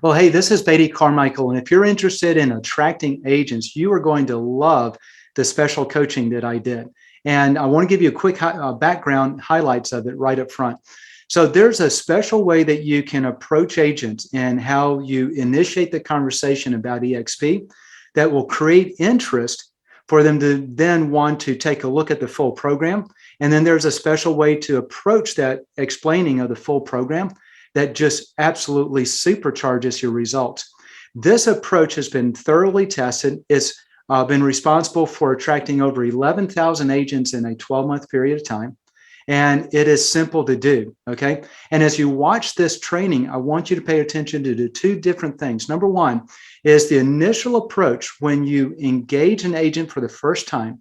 Well, hey, this is Beatty Carmichael. And if you're interested in attracting agents, you are going to love the special coaching that I did. And I want to give you a quick background highlights of it right up front. So there's a special way that you can approach agents and how you initiate the conversation about EXP that will create interest for them to then want to take a look at the full program. And then there's a special way to approach that explaining of the full program that just absolutely supercharges your results. This approach has been thoroughly tested. It's been responsible for attracting over 11,000 agents in a 12-month period of time. And it is simple to do, okay? And as you watch this training, I want you to pay attention to the two different things. Number one is the initial approach when you engage an agent for the first time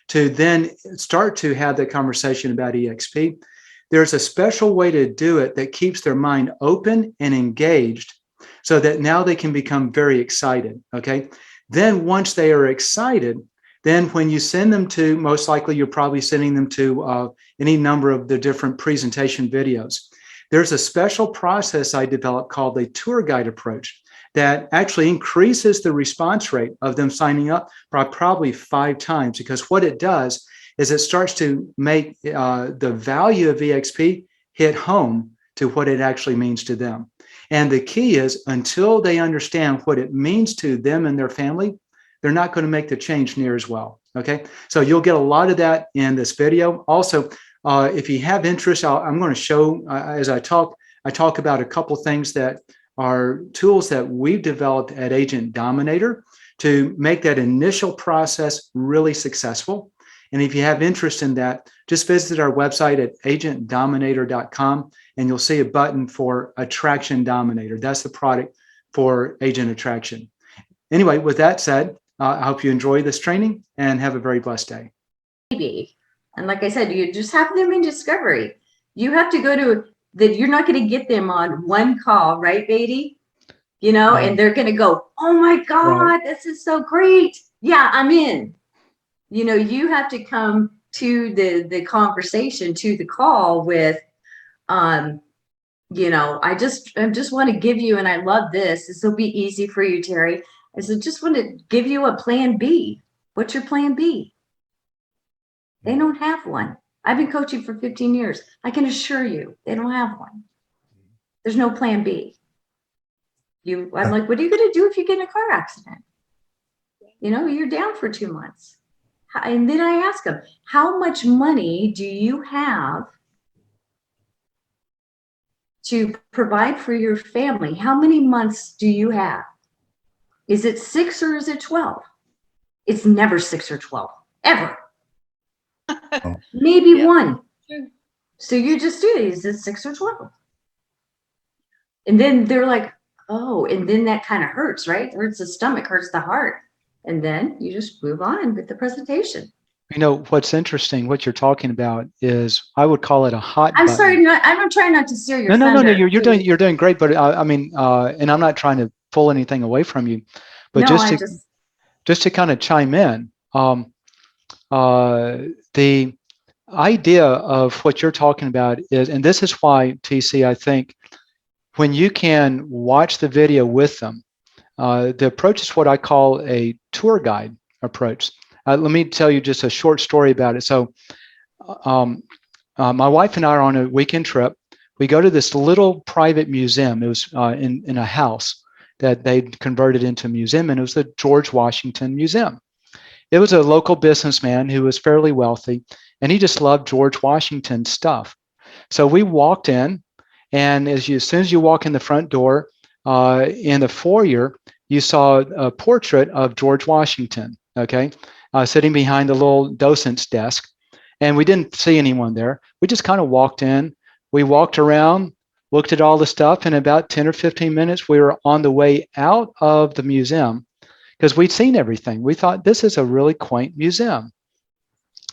to then start to have the conversation about EXP. There's a special way to do it that keeps their mind open and engaged so that now they can become very excited, okay? Then once they are excited, then when you send them to, most likely you're probably sending them to any number of the different presentation videos. There's a special process I developed called a tour guide approach that actually increases the response rate of them signing up by probably 5 times, because what it does is it starts to make the value of EXP hit home to what it actually means to them. And the key is until they understand what it means to them and their family, they're not going to make the change near as well. Okay, so you'll get a lot of that in this video. Also, if you have interest, I'm going to show as I talk about a couple things that are tools that we've developed at Agent Dominator to make that initial process really successful. And if you have interest in that, just visit our website at agentdominator.com and you'll see a button for Attraction Dominator. That's the product for agent attraction. Anyway, with that said, I hope you enjoy this training and have a very blessed day. And like I said, you just have them in discovery. You have to go to that. You're not going to get them on one call, right, Beatty? You know, and they're going to go, oh my God, this is so great. Yeah, I'm in. You know, you have to come to the conversation, to the call with, you know, I just want to give you, and I love this. This will be easy for you, Terry. I said, just want to give you a plan B. What's your plan B? They don't have one. I've been coaching for 15 years. I can assure you, they don't have one. There's no plan B. I'm like, what are you going to do if you get in a car accident? You know, you're down for 2 months. And then I ask them, how much money do you have to provide for your family? How many months do you have? Is it 6 or is it 12? It's never 6 or 12, ever. Maybe 1. So you just do it. Is it 6 or 12? And then they're like, oh, and then that kind of hurts, right? It hurts the stomach, hurts the heart. And then you just move on with the presentation. You know, what's interesting, what you're talking about is, I would call it a hot I'm button. sorry, I'm trying not to steal your No, you're doing great, but I mean, and I'm not trying to pull anything away from you, but no, just to kind of chime in, the idea of what you're talking about is, and this is why, TC, I think when you can watch the video with them, the approach is what I call a tour guide approach. Let me tell you just a short story about it. So my wife and I are on a weekend trip. We go to this little private museum. It was in a house that they'd converted into a museum, and it was the George Washington Museum. It was a local businessman who was fairly wealthy, and he just loved George Washington stuff. So we walked in, and as soon as you walk in the front door, in the foyer, you saw a portrait of George Washington, okay, sitting behind the little docent's desk. And we didn't see anyone there. We just kind of walked in. We walked around, looked at all the stuff. In about 10 or 15 minutes, we were on the way out of the museum because we'd seen everything. We thought, this is a really quaint museum.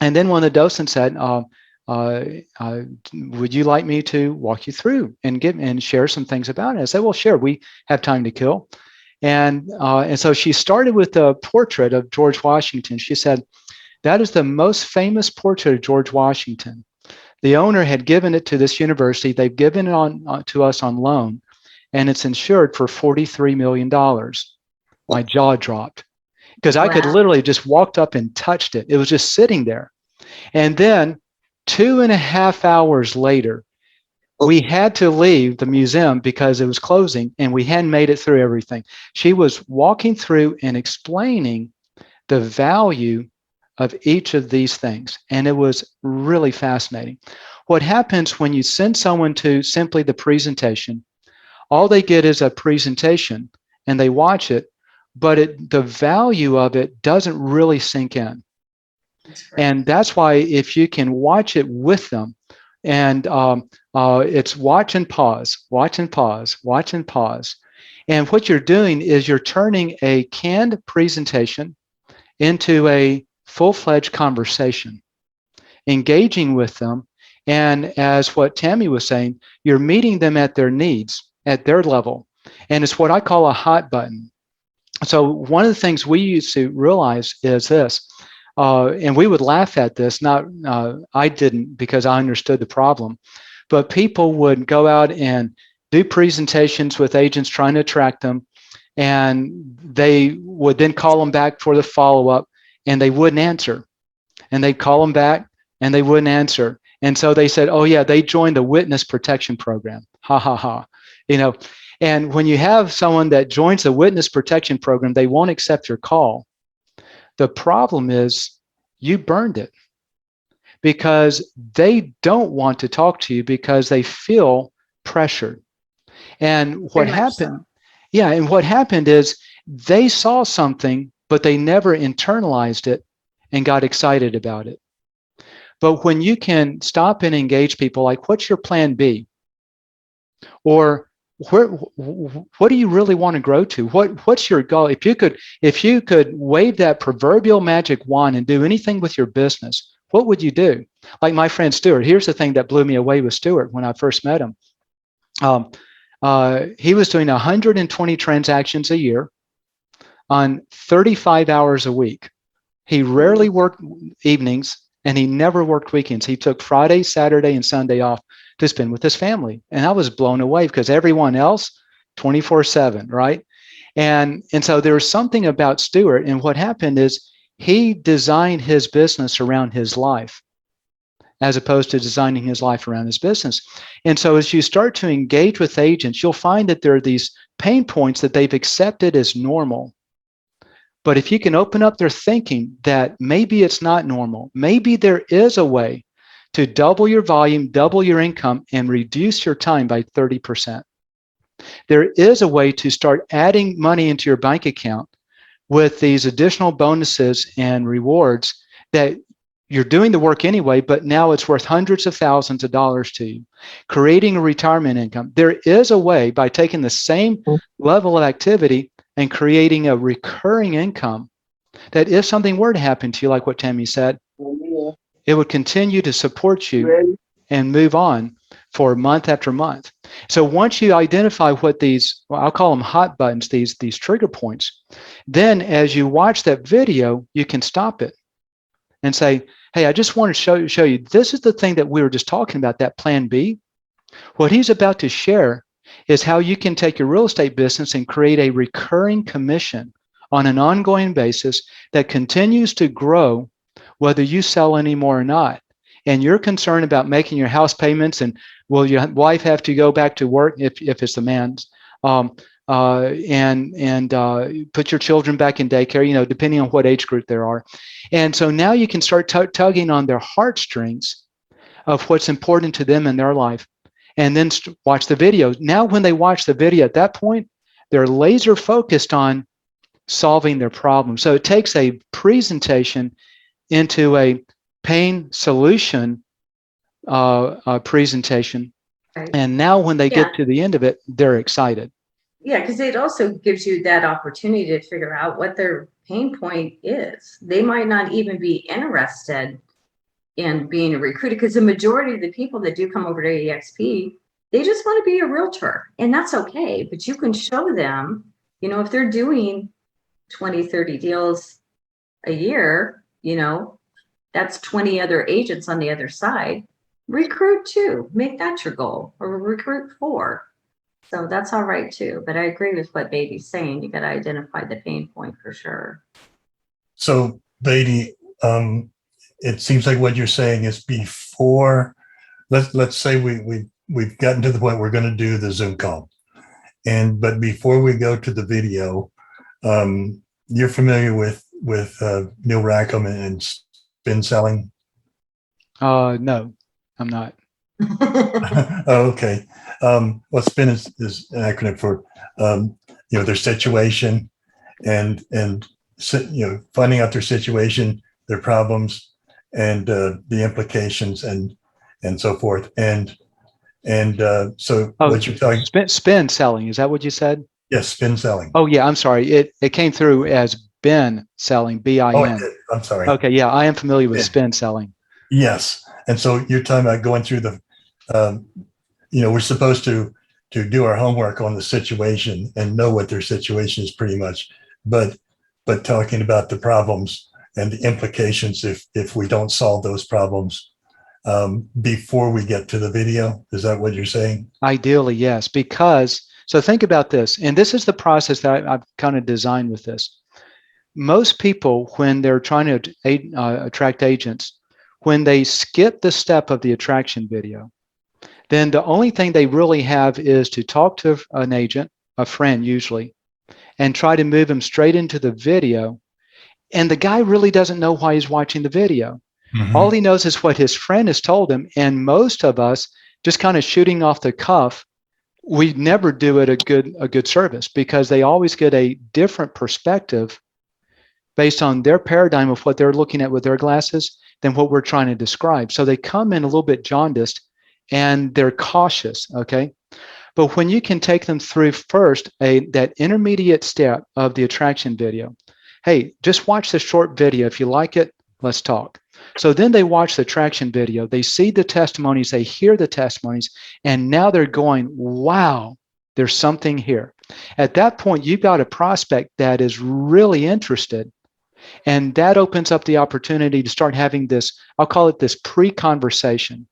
And then one of the docents said, would you like me to walk you through and share some things about it? I said, well, sure, we have time to kill. And so she started with a portrait of George Washington. She said, that is the most famous portrait of George Washington. The owner had given it to this university. They've given it to us on loan. and it's insured for $43 million. My jaw dropped because I could Wow. literally just walked up and touched it. It was just sitting there. And then 2.5 hours later, we had to leave the museum because it was closing and we hadn't made it through everything. She was walking through and explaining the value of each of these things. And it was really fascinating. What happens when you send someone to simply the presentation, all they get is a presentation and they watch it, but the value of it doesn't really sink in. And that's why if you can watch it with them, and it's watch and pause, watch and pause, watch and pause. And what you're doing is you're turning a canned presentation into a full-fledged conversation, engaging with them. And as what Tammy was saying, you're meeting them at their needs, at their level. And it's what I call a hot button. So one of the things we used to realize is this, and we would laugh at this, not I didn't because I understood the problem, but people would go out and do presentations with agents trying to attract them, and they would then call them back for the follow-up, and they wouldn't answer. And they'd call them back, and they wouldn't answer. And so they said, oh yeah, they joined the witness protection program. Ha, ha, ha. You know, and when you have someone that joins the witness protection program, they won't accept your call. The problem is you burned it because they don't want to talk to you because they feel pressured. And what happened, yeah, and what happened is they saw something, but they never internalized it and got excited about it. But when you can stop and engage people like, what's your plan B? Or what do you really want to grow to? What's your goal? If you could wave that proverbial magic wand and do anything with your business, what would you do? Like my friend Stuart. Here's the thing that blew me away with Stuart when I first met him. He was doing 120 transactions a year on 35 hours a week. He rarely worked evenings and he never worked weekends. He took Friday, Saturday, and Sunday off to spend with his family. And I was blown away because everyone else 24/7, right? And so there was something about Stuart, and what happened is he designed his business around his life as opposed to designing his life around his business. And so as you start to engage with agents, you'll find that there are these pain points that they've accepted as normal. But if you can open up their thinking that maybe it's not normal, maybe there is a way to double your volume, double your income, and reduce your time by 30%. There is a way to start adding money into your bank account with these additional bonuses and rewards that you're doing the work anyway, but now it's worth hundreds of thousands of dollars to you, creating a retirement income. There is a way by taking the same level of activity and creating a recurring income that if something were to happen to you, like what Tammy said, it would continue to support you and move on for month after month. So once you identify what these, well, I'll call them hot buttons, these trigger points, then as you watch that video, you can stop it and say, hey, I just want to show you, this is the thing that we were just talking about, that plan B. What he's about to share is how you can take your real estate business and create a recurring commission on an ongoing basis that continues to grow whether you sell anymore or not. And you're concerned about making your house payments, and will your wife have to go back to work if it's the man's, and put your children back in daycare, depending on what age group there are. And so now you can start tugging on their heartstrings of what's important to them in their life, and then watch the video. Now, when they watch the video at that point, they're laser focused on solving their problem. So it takes a presentation into a pain solution presentation. Right. And now when they get to the end of it, they're excited. Yeah, because it also gives you that opportunity to figure out what their pain point is. They might not even be interested in being a recruiter, because the majority of the people that do come over to EXP, they just want to be a realtor, and that's okay. But you can show them, if they're doing 20, 30 deals a year, that's 20 other agents on the other side. Recruit 2, make that your goal, or recruit 4. So that's all right too. But I agree with what Baby's saying. You got to identify the pain point for sure. So, Beatty, it seems like what you're saying is before, let's say we've gotten to the point we're going to do the Zoom call, but before we go to the video, you're familiar with Neil Rackham and spin selling? No, I'm not. Oh, okay. Well, spin is an acronym for their situation and finding out their situation, their problems, and the implications and so forth. So what you're telling, spin selling, is that what you said? yes, spin selling. Oh yeah, I'm sorry. It came through as Ben selling, BIN. Oh, I did. I'm sorry. Okay, yeah, I am familiar with spin selling. Yes, and so you're talking about going through the, we're supposed to do our homework on the situation and know what their situation is pretty much, but talking about the problems and the implications if we don't solve those problems before we get to the video. Is that what you're saying? Ideally, yes, because so think about this, and this is the process that I've kind of designed with this. Most people, when they're trying to attract agents, when they skip the step of the attraction video, then the only thing they really have is to talk to an agent, a friend usually, and try to move them straight into the video. And the guy really doesn't know why he's watching the video. Mm-hmm. All he knows is what his friend has told him. And most of us, just kind of shooting off the cuff, we never do it a good service, because they always get a different perspective based on their paradigm of what they're looking at with their glasses than what we're trying to describe. So they come in a little bit jaundiced and they're cautious, okay? But when you can take them through first that intermediate step of the attraction video, hey, just watch the short video. If you like it, let's talk. So then they watch the attraction video, they see the testimonies, they hear the testimonies, and now they're going, wow, there's something here. At that point, you've got a prospect that is really interested, and that opens up the opportunity to start having this, I'll call it this pre-conversation.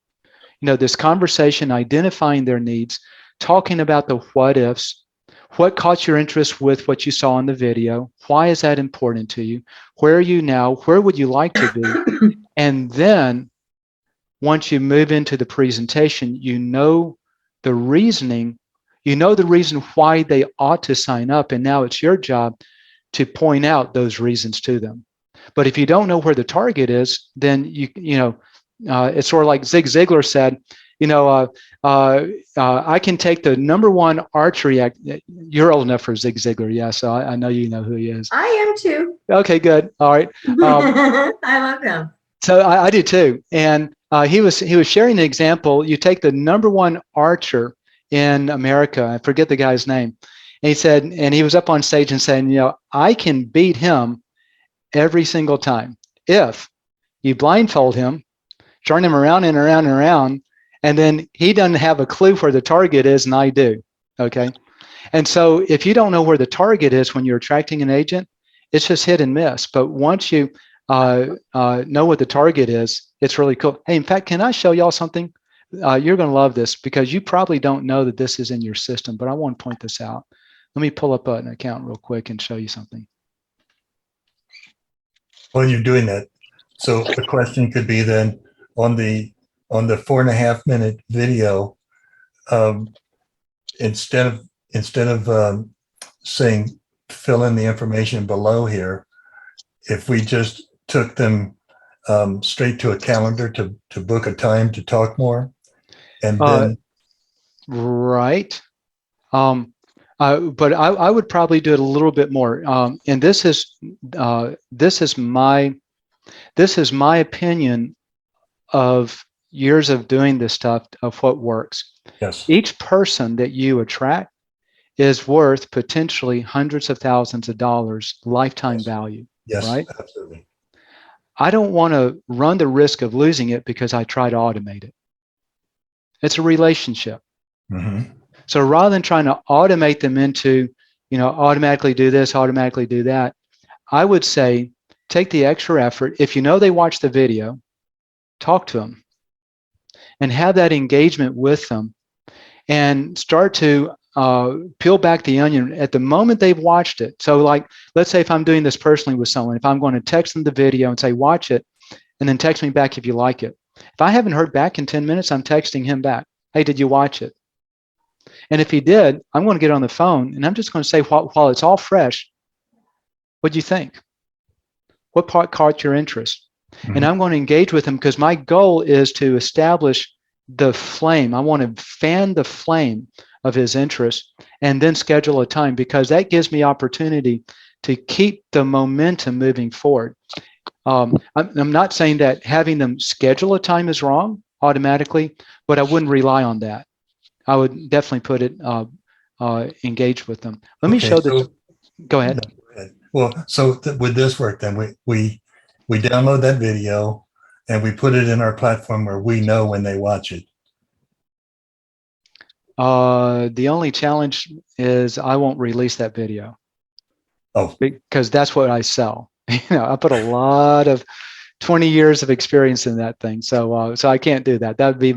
This conversation, identifying their needs, talking about the what ifs, what caught your interest with what you saw in the video, why is that important to you, where are you now, where would you like to be? And then once you move into the presentation, the reasoning, the reason why they ought to sign up, and now it's your job to point out those reasons to them. But if you don't know where the target is, then it's sort of like Zig Ziglar said, I can take the #1 archery act. You're old enough for Zig Ziglar, yeah, so I know you know who he is. I am too. Okay, good. All right. I love him. So I do too. And he was sharing an example. You take the #1 archer in America, I forget the guy's name, and he said, and he was up on stage and saying, I can beat him every single time if you blindfold him, turn him around and around and around, and then he doesn't have a clue where the target is, and I do. Okay. And so if you don't know where the target is when you're attracting an agent, it's just hit and miss. But once you know what the target is, it's really cool. Hey, in fact, can I show y'all something? You're going to love this, because you probably don't know that this is in your system, but I want to point this out. Let me pull up an account real quick and show you something. While you're doing that, so the question could be then on the 4.5-minute video, instead of saying fill in the information below here, if we just took them straight to a calendar to book a time to talk more, and then right. But I would probably do it a little bit more. And this is my opinion of years of doing this stuff, of what works. Yes. Each person that you attract is worth potentially hundreds of thousands of dollars lifetime value. Yes, right? Absolutely. I don't want to run the risk of losing it because I try to automate it. It's a relationship. Mm-hmm. So rather than trying to automate them into, automatically do this, automatically do that, I would say take the extra effort. If you know they watch the video, talk to them and have that engagement with them, and start to peel back the onion at the moment they've watched it. So like, let's say if I'm doing this personally with someone, if I'm going to text them the video and say, watch it, and then text me back if you like it. If I haven't heard back in 10 minutes, I'm texting him back. Hey, did you watch it? And if he did, I'm going to get on the phone and I'm just going to say, while it's all fresh, what do you think? What part caught your interest? Mhm. And I'm going to engage with him because my goal is to establish the flame. I want to fan the flame of his interest and then schedule a time, because that gives me opportunity to keep the momentum moving forward. I'm not saying that having them schedule a time is wrong automatically, but I wouldn't rely on that. I would definitely put it engage with them. Let me show this. Go ahead. No, go ahead. Well, so would this work then? We download that video and we put it in our platform where we know when they watch it. The only challenge is I won't release that video. Oh, because that's what I sell. I put a lot of 20 years of experience in that thing. So I can't do that. That would be,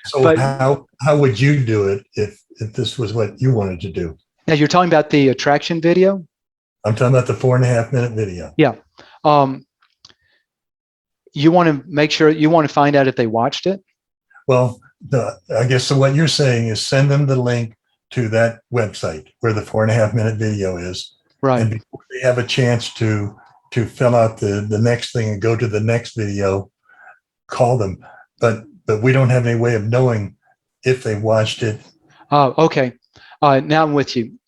so but how would you do it if this was what you wanted to do? now you're talking about the attraction video? I'm talking about the 4.5-minute video. Yeah. You want to make sure, you want to find out if they watched it? Well, I guess so what you're saying is send them the link to that website where the 4.5-minute video is. Right. And before they have a chance to fill out the next thing and go to the next video, call them. But we don't have any way of knowing if they watched it. Okay. Now I'm with you.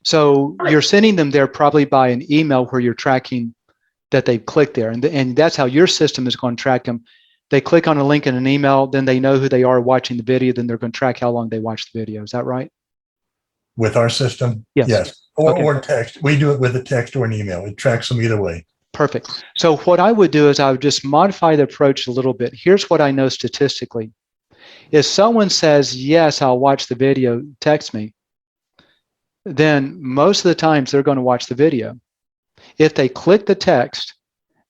So you're sending them there probably by an email where you're tracking that they've clicked there. And that's how your system is going to track them. They click on a link in an email, then they know who they are watching the video, then they're going to track how long they watched the video. Is that right? With our system? Yes. Or text. We do it with a text or an email. It tracks them either way. Perfect. So what I would do is I would just modify the approach a little bit. Here's what I know statistically. If someone says, yes, I'll watch the video, text me, then most of the times they're going to watch the video. If they click the text,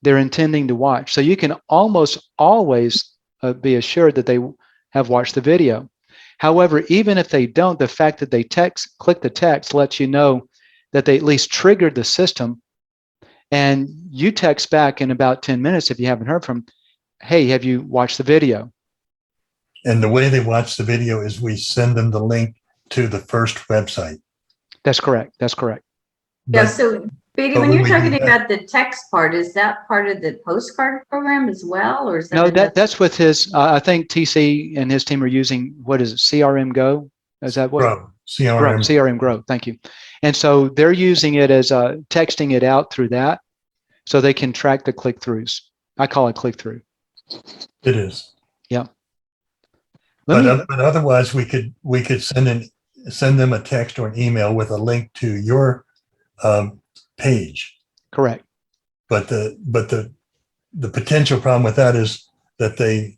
they're intending to watch. So you can almost always be assured that they have watched the video. However, even if they don't, the fact that they click the text lets you know that they at least triggered the system, and you text back in about 10 minutes if you haven't heard from, hey, have you watched the video? And the way they watch the video is we send them the link to the first website. That's correct. That's correct. Yeah, But- so Beatty, when you're talking about the text part, is that part of the postcard program as well? Or is that No, another- that's with his, I think TC and his team are using, what is it, CRM Go? Is that what? Grow, CRM. Grow, CRM Grow, thank you. And so they're using it as texting it out through that so they can track the click-throughs. I call it click-through. It is. Yeah. But otherwise, we could send them a text or an email with a link to your page. Correct. But the potential problem with that is that they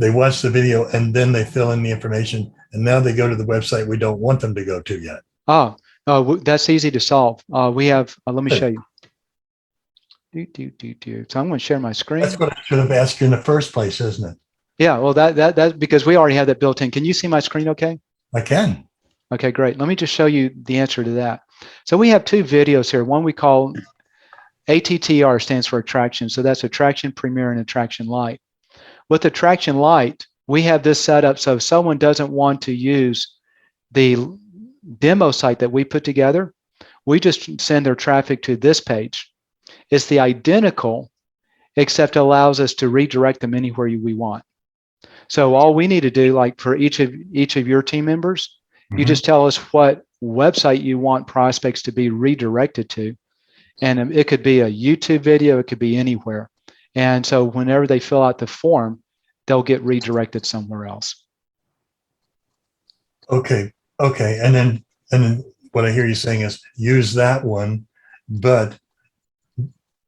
watch the video and then they fill in the information, and now they go to the website we don't want them to go to yet. That's easy to solve. We have, let me show you. So I'm going to share my screen. That's what I should have asked you in the first place, isn't it? Yeah, well, that's because we already have that built in. Can you see my screen okay? I can. Okay, great. Let me just show you the answer to that. So we have two videos here. One we call ATTR, stands for attraction. So that's attraction premier and attraction light. With attraction light, we have this set up so if someone doesn't want to use the demo site that we put together, we just send their traffic to this page. It's the identical, except allows us to redirect them anywhere we want. So all we need to do, like for each of your team members, you just tell us what website you want prospects to be redirected to. And it could be a YouTube video, it could be anywhere. And so whenever they fill out the form, they'll get redirected somewhere else. Okay. And then what I hear you saying is use that one, but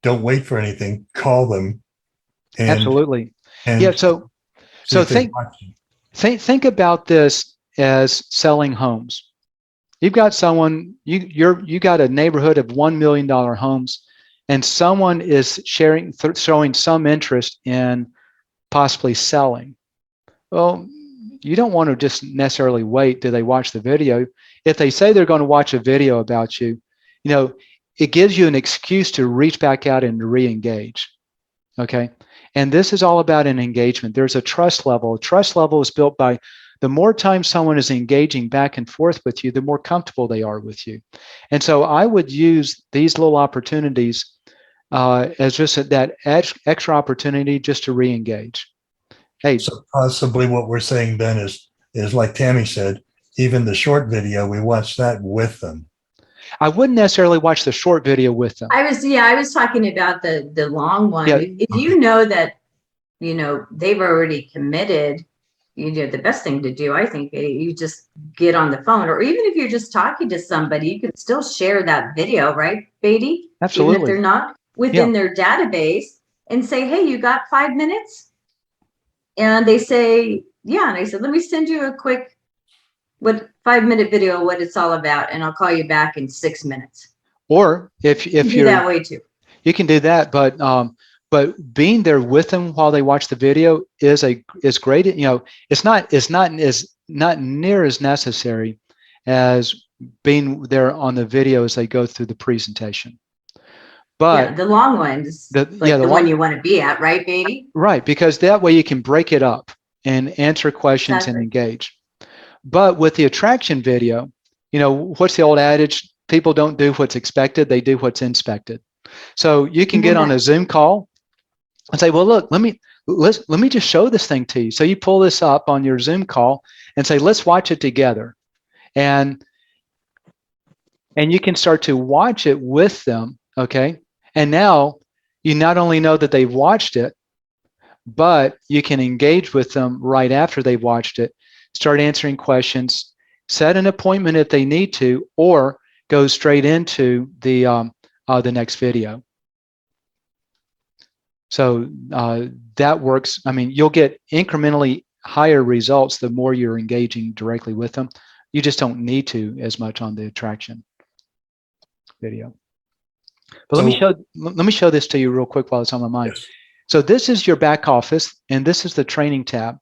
don't wait for anything. Call them. And, Absolutely. And yeah. So think about this as selling homes. You've got someone, you got a neighborhood of $1 million homes, and someone is showing some interest in possibly selling. Well, you don't want to just necessarily wait till they watch the video. If they say they're going to watch a video about you, it gives you an excuse to reach back out and re-engage. Okay. And this is all about an engagement. There's a trust level. Trust level is built by the more time someone is engaging back and forth with you, the more comfortable they are with you. And so I would use these little opportunities as just that extra opportunity just to re-engage. Hey, So possibly what we're saying then is like Tammy said, even the short video, we watch that with them. I wouldn't necessarily watch the short video with them. I was talking about the long one. Yeah. If you know that, they've already committed, the best thing to do, I think, you just get on the phone, or even if you're just talking to somebody, you can still share that video, right, Beatty? Absolutely. Even if they're not within their database, and say, hey, you got 5 minutes? And they say, yeah. And I said, let me send you a quick 5-minute video, what it's all about, and I'll call you back in 6 minutes. Or if you're that way too, you can do that. But being there with them while they watch the video is great. It's not near as necessary as being there on the video as they go through the presentation. But the long ones, the one you want to be at, right, Beatty? Right, because that way you can break it up and answer questions and engage. But with the attraction video, what's the old adage? People don't do what's expected, they do what's inspected. So you can get on a Zoom call and say, well, look, let me just show this thing to you. So you pull this up on your Zoom call and say, let's watch it together. And you can start to watch it with them, okay? And now you not only know that they've watched it, but you can engage with them right after they've watched it, start answering questions, set an appointment if they need to, or go straight into the next video. So that works. I mean, you'll get incrementally higher results the more you're engaging directly with them. You just don't need to as much on the attraction video. But let me show this to you real quick while it's on my mind. Yes. So this is your back office, and this is the training tab.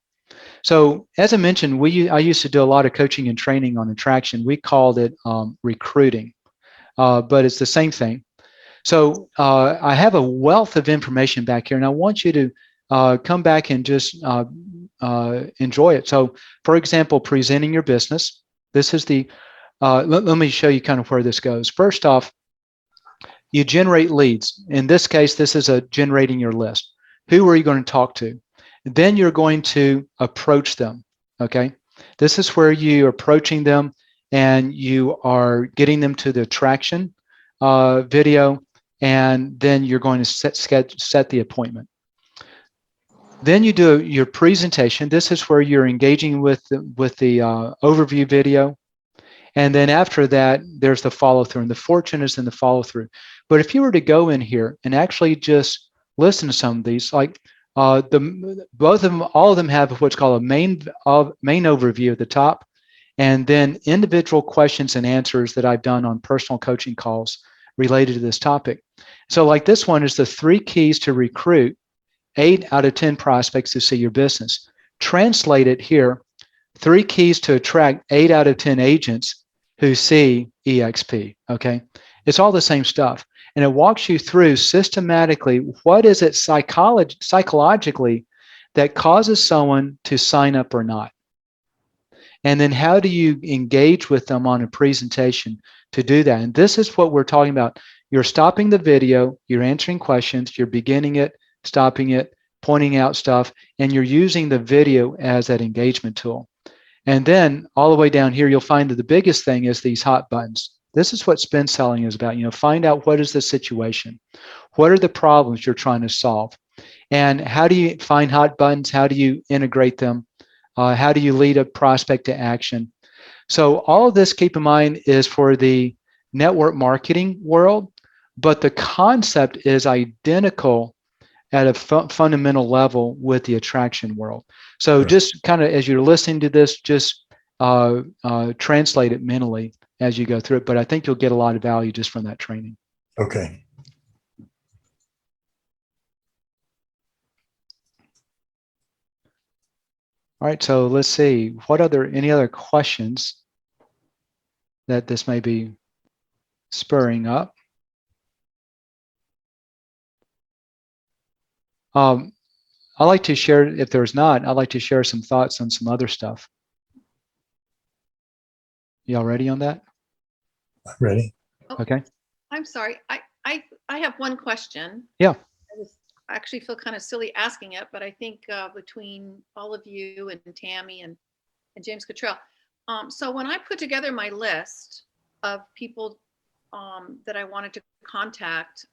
So as I mentioned, I used to do a lot of coaching and training on attraction. We called it recruiting, but it's the same thing. So I have a wealth of information back here, and I want you to come back and just enjoy it. So for example, presenting your business. This is the, let me show you kind of where this goes. First off, you generate leads. In this case, this is generating your list. Who are you going to talk to? Then you're going to approach them, okay? This is where you're approaching them and you are getting them to the attraction video, and then you're going to set the appointment. Then you do your presentation. This is where you're engaging with the overview video. And then after that, there's the follow through, and the fortune is in the follow through. But if you were to go in here and actually just listen to some of these, like all of them have what's called a main overview at the top, and then individual questions and answers that I've done on personal coaching calls related to this topic. So like this one is the 3 keys to recruit 8 out of 10 prospects to see your business. Translate it here, 3 keys to attract 8 out of 10 agents who see EXP, okay? It's all the same stuff. And it walks you through systematically what is it psychologically that causes someone to sign up or not. And then how do you engage with them on a presentation to do that? And this is what we're talking about. You're stopping the video, you're answering questions, you're beginning it, stopping it, pointing out stuff, and you're using the video as that engagement tool. And then all the way down here, you'll find that the biggest thing is these hot buttons. This is what spin selling is about. Find out what is the situation. What are the problems you're trying to solve? And how do you find hot buttons? How do you integrate them? How do you lead a prospect to action? So all of this, keep in mind, is for the network marketing world, but the concept is identical at a fundamental level with the attraction world. So just kind of as you're listening to this, just translate it mentally as you go through it. But I think you'll get a lot of value just from that training. Okay. All right, so let's see. Any other questions that this may be spurring up? I'd like to share, if there's not, I'd like to share some thoughts on some other stuff. Y'all ready on that? Ready? Okay. I'm sorry. I have one question. Yeah. I actually feel kind of silly asking it, but I think between all of you and Tammy and James Cottrell. So when I put together my list of people that I wanted to contact,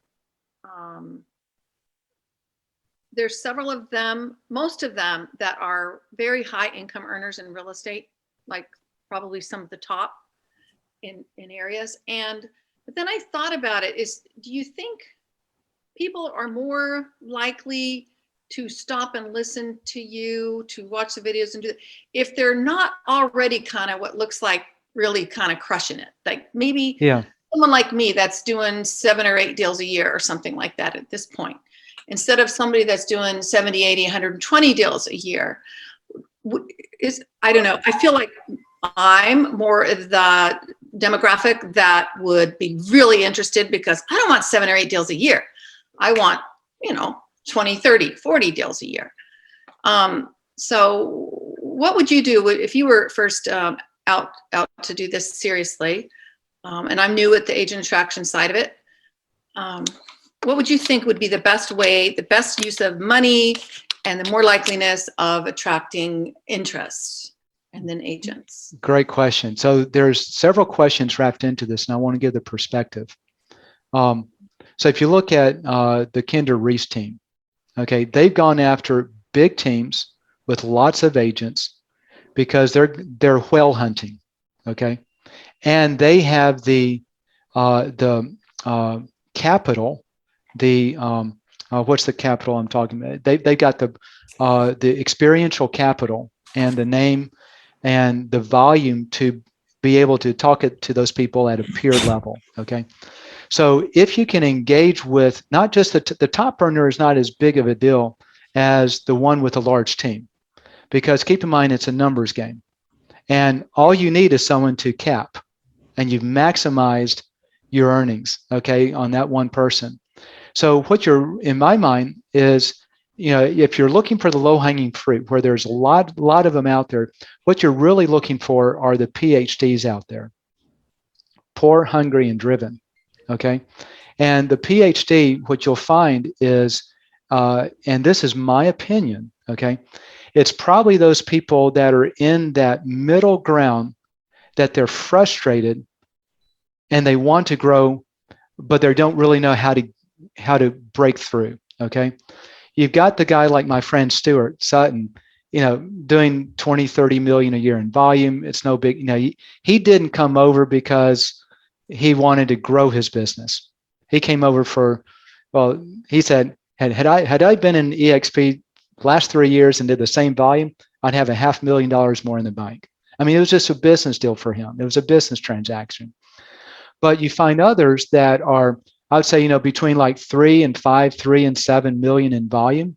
there's several of them, most of them that are very high income earners in real estate, like probably some of the top in areas. But then I thought about it do you think people are more likely to stop and listen to you, to watch the videos and do that, if they're not already kind of what looks like really kind of crushing it? Like maybe someone like me that's doing 7 or 8 deals a year or something like that at this point, instead of somebody that's doing 70, 80, 120 deals a year. I don't know. I feel like I'm more of the demographic that would be really interested, because I don't want 7 or 8 deals a year. I want, 20, 30, 40 deals a year. So what would you do if you were first out to do this seriously? And I'm new at the agent attraction side of it. What would you think would be the best way, the best use of money, and the more likeliness of attracting interest and then agents? Great question. So there's several questions wrapped into this, and I want to give the perspective. So if you look at the Kinder Reese team, okay, they've gone after big teams with lots of agents because they're whale hunting, okay, and they have the capital. What's the capital I'm talking about? They got the experiential capital and the name and the volume to be able to talk to those people at a peer level. Okay, so if you can engage with not just the top earner is not as big of a deal as the one with a large team, because keep in mind it's a numbers game, and all you need is someone to cap, and you've maximized your earnings, okay, on that one person. So what you're, in my mind, is, if you're looking for the low-hanging fruit, where there's a lot of them out there, what you're really looking for are the PhDs out there, poor, hungry, and driven, okay? And the PhD, what you'll find is, and this is my opinion, okay, it's probably those people that are in that middle ground, that they're frustrated and they want to grow, but they don't really know how to break through, okay? You've got the guy like my friend Stuart Sutton, doing 20, 30 million a year in volume. It's no big, he didn't come over because he wanted to grow his business. He came over he said, had I been in EXP last 3 years and did the same volume, I'd have $500,000 more in the bank. I mean, it was just a business deal for him. It was a business transaction. But you find others that are, I would say, between like 3 and 5, 3 and 7 million in volume.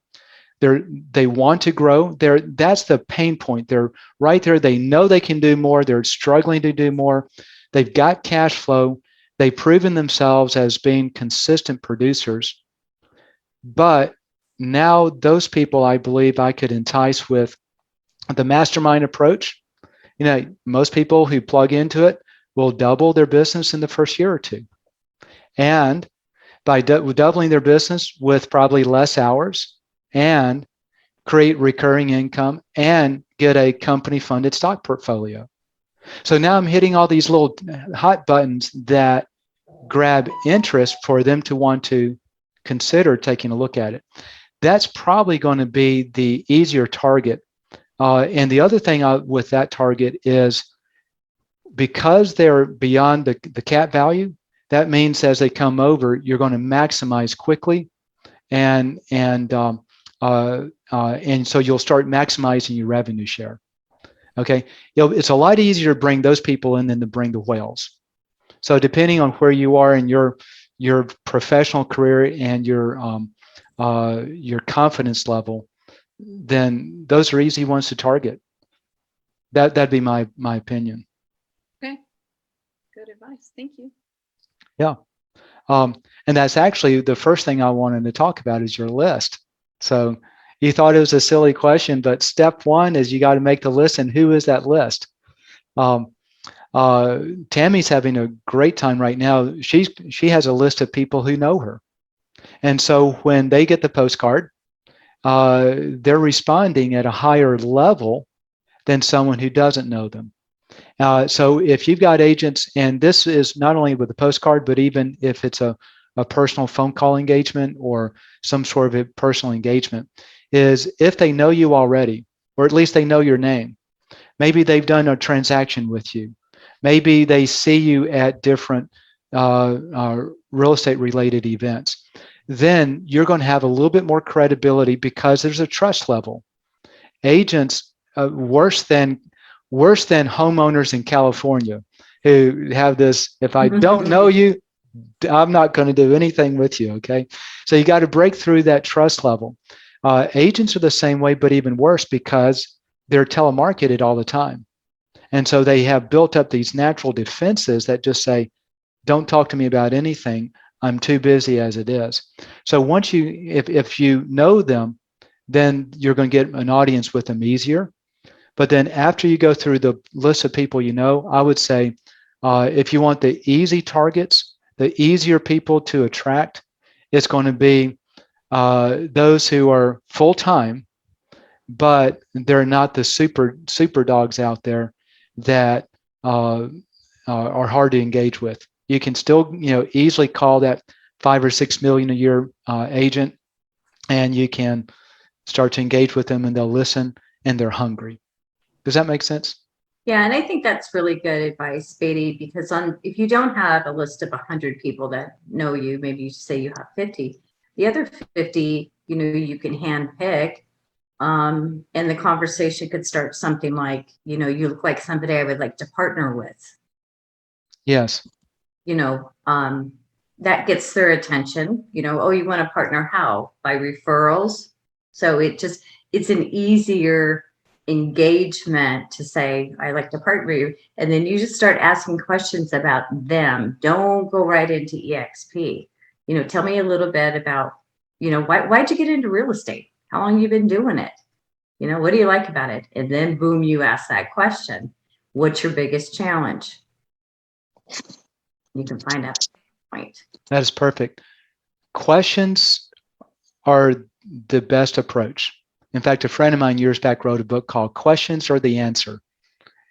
They want to grow. That's the pain point. They're right there. They know they can do more. They're struggling to do more. They've got cash flow. They've proven themselves as being consistent producers. But now those people, I believe I could entice with the mastermind approach. Most people who plug into it will double their business in the first year or two. And by doubling their business with probably less hours, and create recurring income and get a company funded stock portfolio. So now I'm hitting all these little hot buttons that grab interest for them to want to consider taking a look at it. That's probably going to be the easier target. And the other thing with that target is, because they're beyond the cap value, that means as they come over, you're going to maximize quickly, and so you'll start maximizing your revenue share. Okay, it's a lot easier to bring those people in than to bring the whales. So depending on where you are in your professional career and your confidence level, then those are easy ones to target. That'd be my opinion. Okay. Good advice. Thank you. Yeah. And that's actually the first thing I wanted to talk about is your list. So you thought it was a silly question, but step one is you got to make the list, and who is that list? Tammy's having a great time right now. She has a list of people who know her. And so when they get the postcard, they're responding at a higher level than someone who doesn't know them. So if you've got agents, and this is not only with the postcard, but even if it's a personal phone call engagement or some sort of a personal engagement, is if they know you already, or at least they know your name, maybe they've done a transaction with you, maybe they see you at different real estate related events, then you're going to have a little bit more credibility because there's a trust level. Agents, worse than homeowners in California who have this, if I don't know you, I'm not going to do anything with you. Okay. So you got to break through that trust level. Agents are the same way, but even worse because they're telemarketed all the time. And so they have built up these natural defenses that just say, don't talk to me about anything. I'm too busy as it is. So once if you know them, then you're going to get an audience with them easier. But then after you go through the list of people you know, I would say if you want the easy targets, the easier people to attract, it's going to be those who are full-time, but they're not the super dogs out there that are hard to engage with. You can still easily call that 5 or 6 million a year agent, and you can start to engage with them, and they'll listen, and they're hungry. Does that make sense? Yeah, and I think that's really good advice, Beatty, because if you don't have a list of 100 people that know you, maybe you say you have 50, the other 50, you can hand pick, and the conversation could start something like, you look like somebody I would like to partner with. Yes. That gets their attention, oh, you want to partner how? By referrals. So it's an easier engagement to say, I like to partner you. And then you just start asking questions about them. Don't go right into EXP. Tell me a little bit about, why'd you get into real estate? How long have you been doing it? What do you like about it? And then boom, you ask that question. What's your biggest challenge? You can find out. Point. That is perfect. Questions are the best approach. In fact, a friend of mine years back wrote a book called Questions Are the Answer.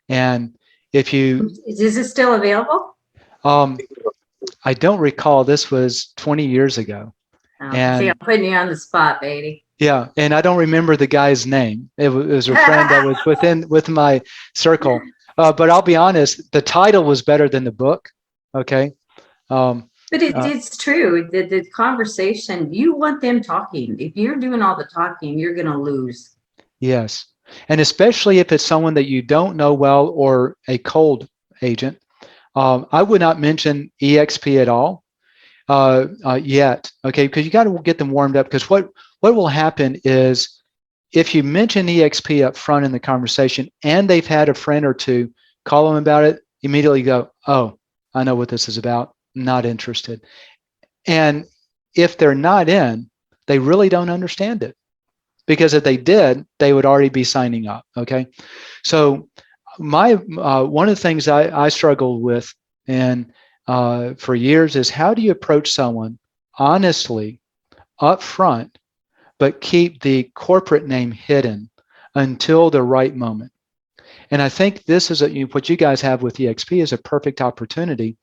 And if you... Is this still available? I don't recall. This was 20 years ago. And see, I'm putting you on the spot, Beatty. Yeah, and I don't remember the guy's name. It was a friend that was within my circle. But I'll be honest, the title was better than the book. Okay. But it's true. The conversation, you want them talking. If you're doing all the talking, you're going to lose. Yes. And especially if it's someone that you don't know well or a cold agent. I would not mention EXP at all yet. Okay. Because you got to get them warmed up. Because what will happen is if you mention EXP up front in the conversation and they've had a friend or two call them about it, immediately go, oh, I know what this is about. Not interested. And if they're not in, they really don't understand it, because if they did, they would already be signing up. Okay. So my one of the things I struggled with and for years is, how do you approach someone honestly up front, but keep the corporate name hidden until the right moment? And I think this is what you guys have with EXP is a perfect opportunity,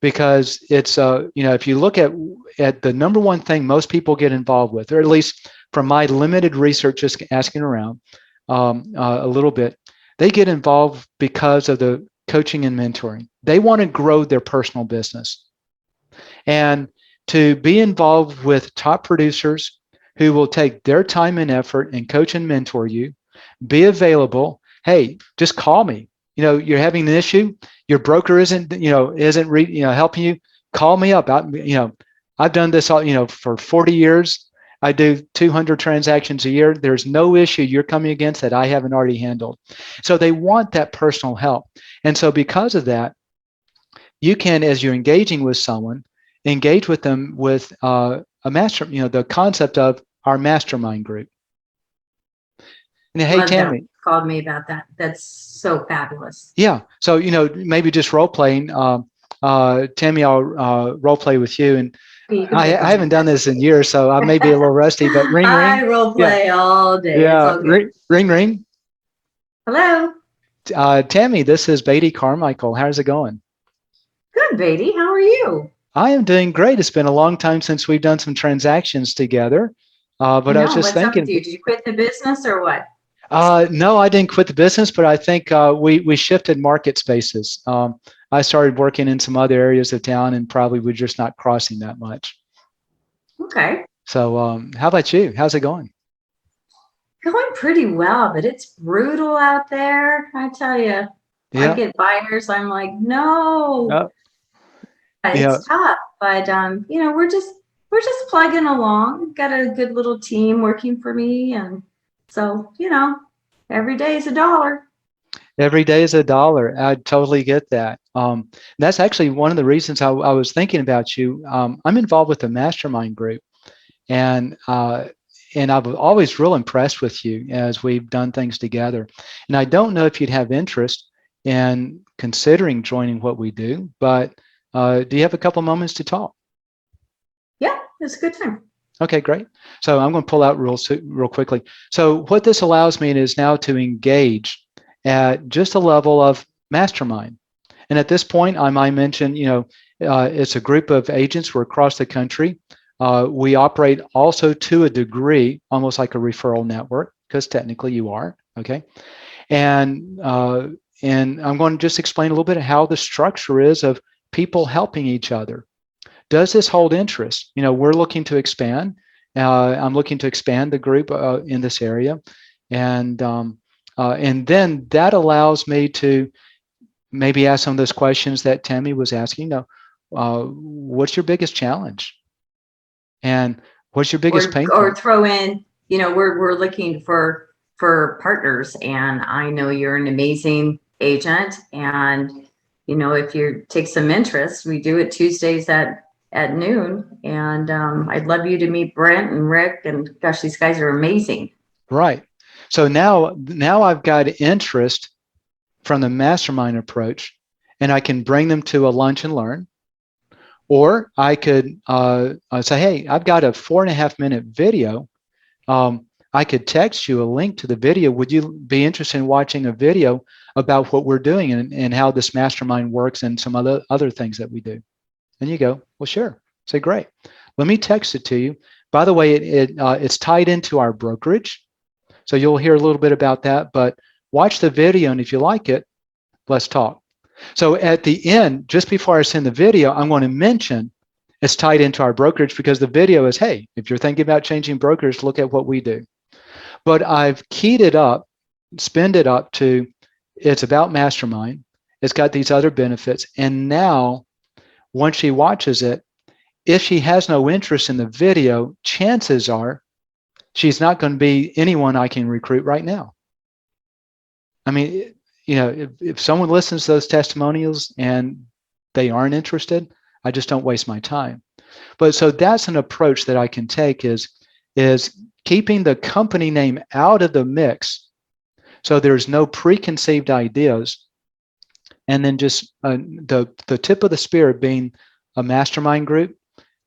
because it's if you look at the number one thing most people get involved with, or at least from my limited research, just asking around a little bit, they get involved because of the coaching and mentoring. They want to grow their personal business, and to be involved with top producers who will take their time and effort and coach and mentor you, be available. Hey, just call me. You're having an issue, your broker isn't helping you, call me up. I've done this all, for 40 years. I do 200 transactions a year. There's no issue you're coming against that I haven't already handled. So they want that personal help. And so because of that, you can, as you're engaging with someone, engage with them with a master, the concept of our mastermind group. And hey, Love that. Tammy. Called me about that. That's so fabulous. Yeah. So, maybe just role playing. Tammy, I'll role play with you. And I haven't done this in years, so I may be a little rusty, but ring, ring. I role play all day. Yeah. Ring, ring. Hello. Tammy, this is Beatty Carmichael. How's it going? Good, Beatty. How are you? I am doing great. It's been a long time since we've done some transactions together. But I was just what's thinking. Up with you? Did you quit the business or what? No, I didn't quit the business, but I think we shifted market spaces. I started working in some other areas of town, and probably we're just not crossing that much. Okay. So how about you? How's it going? Going pretty well, but it's brutal out there. I tell you, Yeah. I get buyers. I'm like, no, it's tough, but we're just plugging along. Got a good little team working for me, and so every day is $1. Every day is $1. I totally get that. That's actually one of the reasons I was thinking about you. I'm involved with a mastermind group, and I've always real impressed with you as we've done things together. And I don't know if you'd have interest in considering joining what we do, but do you have a couple moments to talk? Yeah, it's a good time. Okay, great. So I'm going to pull out real quickly. So what this allows me is now to engage at just a level of mastermind. And at this point, I might mention, it's a group of agents. We're across the country. We operate also to a degree, almost like a referral network, because technically you are, okay? And I'm going to just explain a little bit of how the structure is of people helping each other. Does this hold interest? We're looking to expand. I'm looking to expand the group in this area. And then that allows me to maybe ask some of those questions that Tammy was asking. What's your biggest challenge? And what's your biggest pain point? Or throw in, we're looking for partners, and I know you're an amazing agent, and if you take some interest, we do it Tuesdays at noon, and I'd love you to meet Brent and Rick, and gosh, these guys are amazing. Right. So now I've got interest from the mastermind approach, and I can bring them to a lunch and learn. Or I could say, hey, I've got a 4.5-minute video. I could text you a link to the video. Would you be interested in watching a video about what we're doing and how this mastermind works and some other things that we do? And you go, well, sure. Say, great. Let me text it to you. By the way, it's tied into our brokerage. So you'll hear a little bit about that, but watch the video, and if you like it, let's talk. So at the end, just before I send the video, I'm going to mention it's tied into our brokerage, because the video is, hey, if you're thinking about changing brokers, look at what we do. But I've keyed it up, spinned it up to, it's about mastermind. It's got these other benefits. And now, once she watches it, if she has no interest in the video, chances are she's not going to be anyone I can recruit right now. I mean, if someone listens to those testimonials and they aren't interested, I just don't waste my time. But so that's an approach that I can take is keeping the company name out of the mix, so there's no preconceived ideas, and then just the tip of the spear being a mastermind group,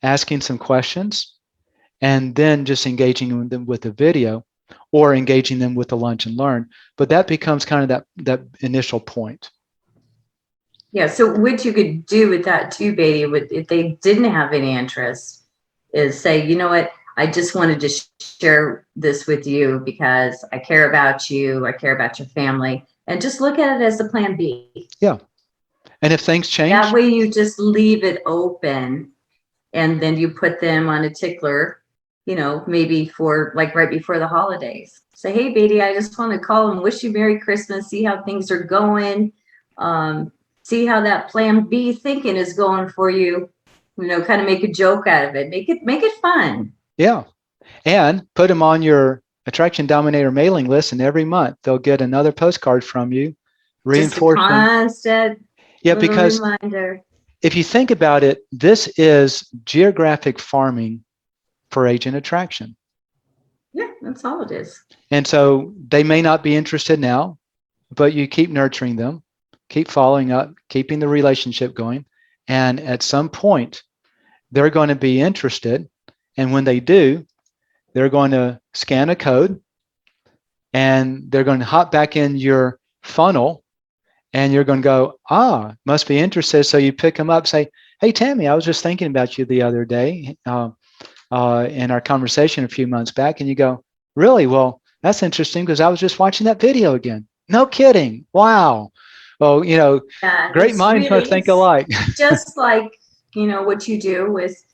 asking some questions, and then just engaging them with the video or engaging them with the lunch and learn. But that becomes kind of that initial point. Yeah. So what you could do with that too, Beatty, if they didn't have any interest, is say, you know what, I just wanted to share this with you because I care about you. I care about your family, and just look at it as a plan B. Yeah. And if things change, that way you just leave it open, and then you put them on a tickler, maybe for like right before the holidays. Say, hey, Beatty, I just want to call and wish you Merry Christmas. See how things are going. See how that plan B thinking is going for you. Kind of make a joke out of it. Make it fun. Yeah. and put them on your Attraction Dominator mailing list. And every month they'll get another postcard from you Just a reinforcing. constant Yeah, little because reminder. if you think about it, this is geographic farming for agent attraction. Yeah, that's all it is. And so they may not be interested now, but you keep nurturing them, keep following up, keeping the relationship going. And at some point, they're going to be interested. And when they do, they're going to scan a code and they're going to hop back in your funnel and you're going to go, must be interested. So you pick them up, say, hey, Tammy, I was just thinking about you the other day in our conversation a few months back. And you go, really? Well, that's interesting because I was just watching that video again. No kidding. Wow. Well, Yeah, great it's minds must really think alike. just like, what you do with,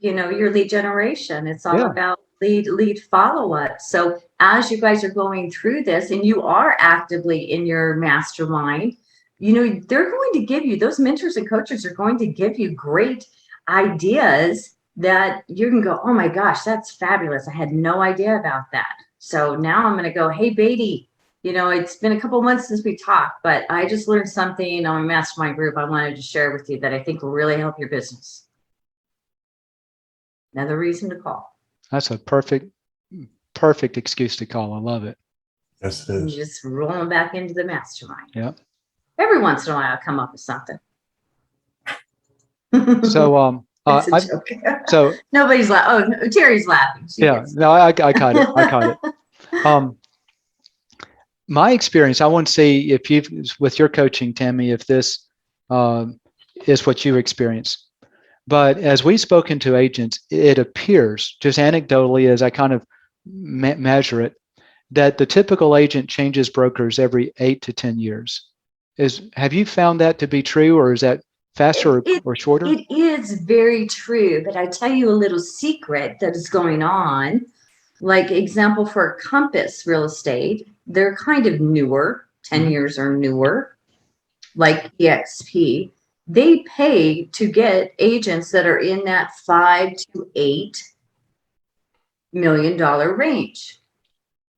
your lead generation. It's all Yeah. about lead follow-up. So as you guys are going through this and you are actively in your mastermind, they're going to give you, those mentors and coaches are going to give you great ideas that you can go, oh my gosh, that's fabulous. I had no idea about that. So now I'm going to go, hey, Beatty, it's been a couple of months since we talked, but I just learned something on my mastermind group I wanted to share with you that I think will really help your business. Another reason to call. That's a perfect excuse to call. I love it. Yes, it You is. just roll them back into the mastermind. Yeah. Every once in a while, I'll come up with something. So, It's a joke. so Nobody's laughing. Oh, Terry's laughing. She yeah, gets it. no, I caught it. I caught it. My experience, I want to see if you've, with your coaching, Tammy, if this is what you experience. But as we've spoken to agents, it appears, just anecdotally, as I kind of measure it, that the typical agent changes brokers every 8 to 10 years. Have you found that to be true, or is that faster or shorter? It is very true, but I tell you a little secret that is going on. Like example for Compass Real Estate, they're kind of newer, 10 years or newer, like EXP. They pay to get agents that are in that $5 to $8 million range.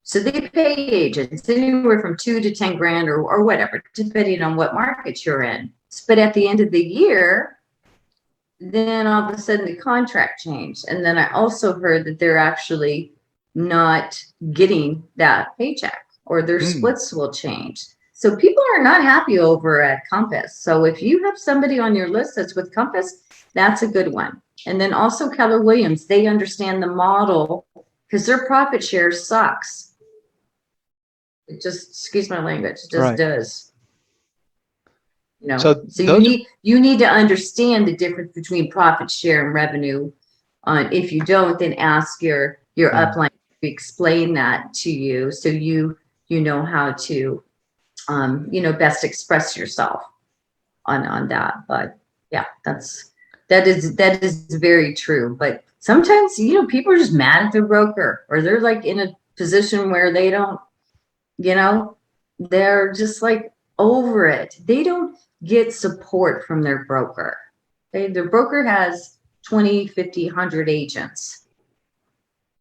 So they pay agents anywhere from 2 to 10 grand or whatever, depending on what market you're in. But at the end of the year, then all of a sudden the contract changed. And then I also heard that they're actually not getting that paycheck, or their splits will change. So people are not happy over at Compass. So if you have somebody on your list that's with Compass, that's a good one. And then also Keller Williams, they understand the model because their profit share sucks. It just, excuse my language, it just does. So you need to understand the difference between profit share and revenue. If you don't, then ask your upline to explain that to you, so you know how to best express yourself on that. But yeah, that is very true. But sometimes people are just mad at their broker, or they're like in a position where they don't, they're just like over it. They don't get support from their broker. Their broker has 20, 50, 100 agents.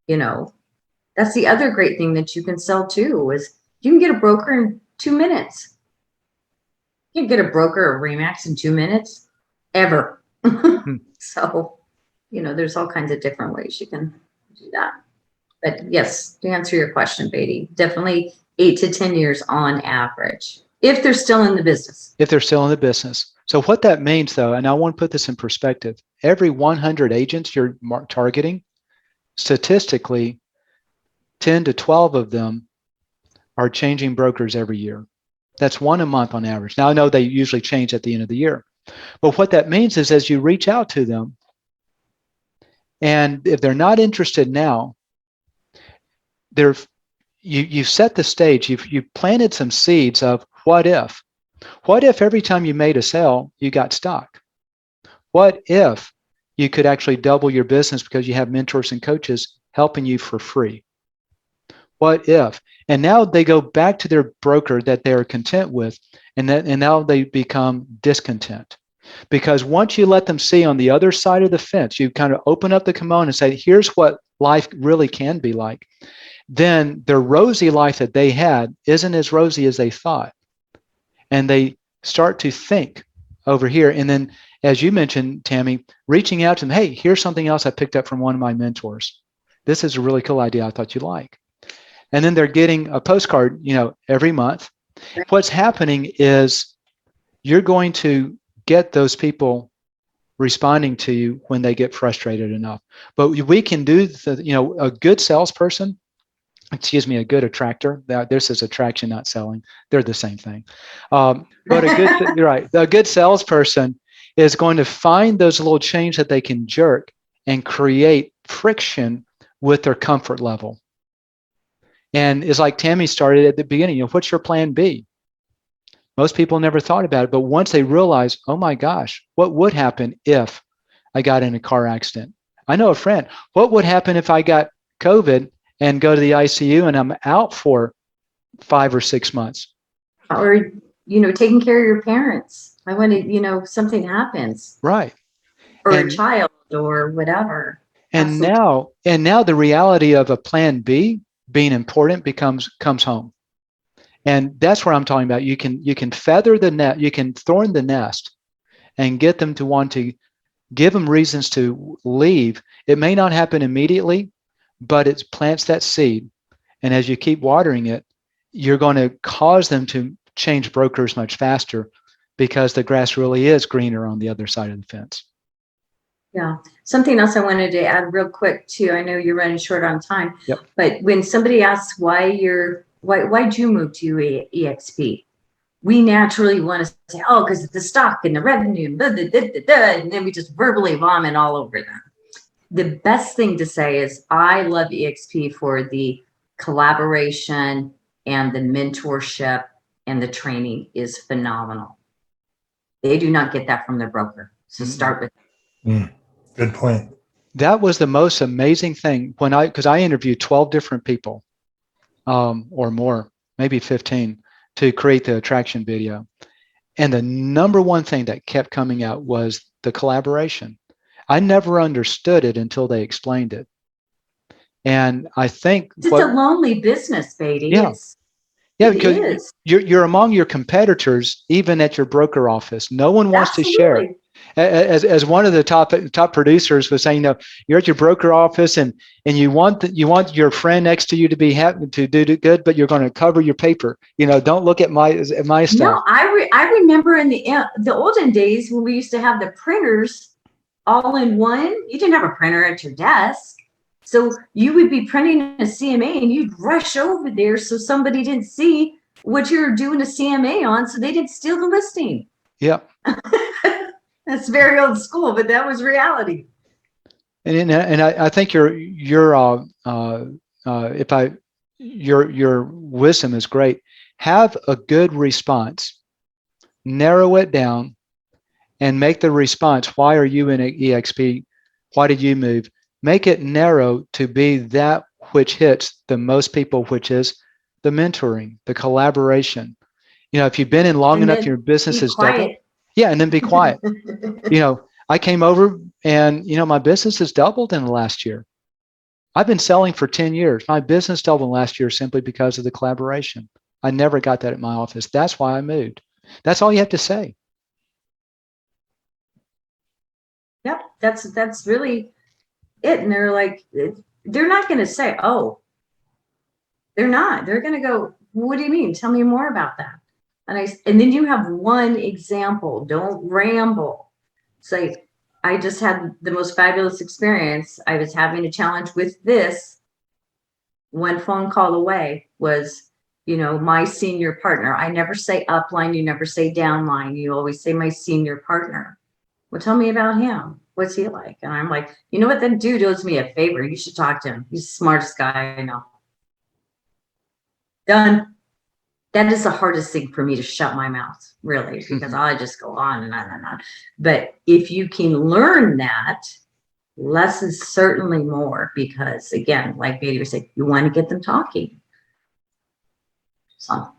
That's the other great thing that you can sell too, is you can get a broker in 2 minutes. You can get a broker a Remax in 2 minutes ever. So, there's all kinds of different ways you can do that. But yes, to answer your question, Beatty, definitely 8 to 10 years on average, if they're still in the business. If they're still in the business. So what that means, though, and I want to put this in perspective, every 100 agents you're targeting, statistically, 10 to 12 of them are changing brokers every year. That's 1 a month on average. Now, I know they usually change at the end of the year. But what that means is, as you reach out to them, and if they're not interested now, you've set the stage, you've planted some seeds of what if. What if every time you made a sale, you got stock? What if you could actually double your business because you have mentors and coaches helping you for free? What if? And now they go back to their broker that they're content with, and now they become discontent. Because once you let them see on the other side of the fence, you kind of open up the kimono and say, here's what life really can be like. Then their rosy life that they had isn't as rosy as they thought. And they start to think over here. And then, as you mentioned, Tammy, reaching out to them, hey, here's something else I picked up from one of my mentors. This is a really cool idea I thought you'd like. And then they're getting a postcard, every month. What's happening is you're going to get those people responding to you when they get frustrated enough. But we can do a good salesperson, a good attractor. This is attraction, not selling. They're the same thing. But you're right. A good salesperson is going to find those little change that they can jerk and create friction with their comfort level. And it's like Tammy started at the beginning, what's your plan B? Most people never thought about it, but once they realize, oh my gosh, what would happen if I got in a car accident? I know a friend, what would happen if I got COVID and go to the ICU and I'm out for 5 or 6 months? Or, taking care of your parents. I want to, something happens. Right. Or a child or whatever. And now the reality of a plan B being important comes home. And that's where I'm talking about. You can feather the net, you can thorn the nest and get them to want to give them reasons to leave. It may not happen immediately, but it plants that seed. And as you keep watering it, you're going to cause them to change brokers much faster because the grass really is greener on the other side of the fence. Yeah. Something else I wanted to add real quick too. I know you're running short on time, Yep. But when somebody asks why'd you move to EXP? We naturally want to say, oh, because of the stock and the revenue, blah, blah, blah, blah, blah, and then we just verbally vomit all over them. The best thing to say is I love EXP for the collaboration and the mentorship, and the training is phenomenal. They do not get that from their broker. So start with Good point. That was the most amazing thing because I interviewed 12 different people or more, maybe 15, to create the attraction video. And the number one thing that kept coming out was the collaboration. I never understood it until they explained it. And I think it's a lonely business, Beatty. Yeah. Because you're among your competitors, even at your broker office. No one wants to share. As one of the top producers was saying, you're at your broker office and you want your friend next to you to be happy to do good, but you're going to cover your paper. Don't look at my stuff. No, I remember in the olden days when we used to have the printers all in one. You didn't have a printer at your desk. So you would be printing a CMA and you'd rush over there so somebody didn't see what you're doing a CMA on, so they didn't steal the listing. Yeah. That's very old school, but that was reality. And I think your wisdom is great. Have a good response, narrow it down, and make the response. Why are you in EXP? Why did you move? Make it narrow to be that which hits the most people, which is the mentoring, the collaboration. If you've been in long enough, your business is doubled. Yeah, and then be quiet. I came over and, my business has doubled in the last year. I've been selling for 10 years. My business doubled last year simply because of the collaboration. I never got that at my office. That's why I moved. That's all you have to say. Yep, that's really it. And they're like, they're not going to say, oh, they're not. They're going to go, what do you mean? Tell me more about that. And then you have one example. Don't ramble. Say, I just had the most fabulous experience. I was having a challenge with this. One phone call away was, my senior partner. I never say upline. You never say downline. You always say my senior partner. Well, tell me about him. What's he like? And I'm like, you know what? That dude owes me a favor. You should talk to him. He's the smartest guy I know. Done. That is the hardest thing for me to shut my mouth, really, because I just go on and on and on. But if you can learn that, less is certainly more, because again, like Beatty was saying, you want to get them talking. So